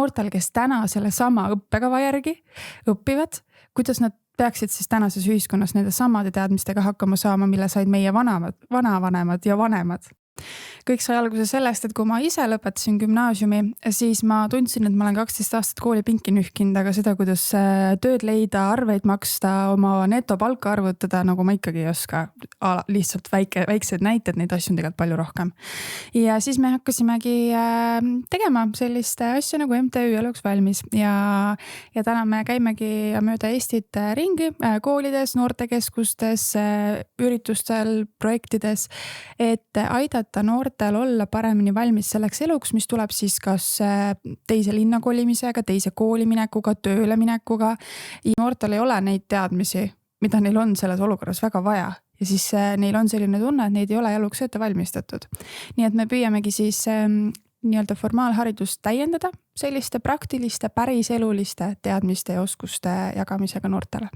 noortel, kes täna selle sama õppekava järgi õpivad, kuidas nad peaksid siis tänases ühiskonnas nende samade teadmistega hakkama saama, mille said meie vanavanemad ja vanemad. Kõik sai alguse sellest, et kui ma ise lõpetasin gümnaasiumi, siis ma tundsin, et ma olen 12 aastat kooli pinki nühkinud, aga seda, kuidas tööd leida, arveid maksta, oma netopalka arvutada, nagu ma ikkagi ei oska. Lihtsalt väiksed näited, neid asju on tegelikult palju rohkem. Ja siis me hakkasimegi tegema sellist asju nagu MTÜ Eluks valmis ja täna me käimegi mööda Eestit ringi koolides, noortekeskustes, üritustel, projektides, et aidata noortel olla paremini valmis selleks eluks, mis tuleb siis kas teise linna kolimisega, teise kooli minekuga, tööle minekuga. Ja noortel ei ole neid teadmisi, mida neil on selles olukorras väga vaja. Ja siis neil on selline tunne, et neid ei ole eluks ette valmistatud. Nii et me püüamegi siis nii-öelda formaalharidust täiendada selliste praktiliste, päriseluliste teadmiste ja oskuste jagamisega noortele.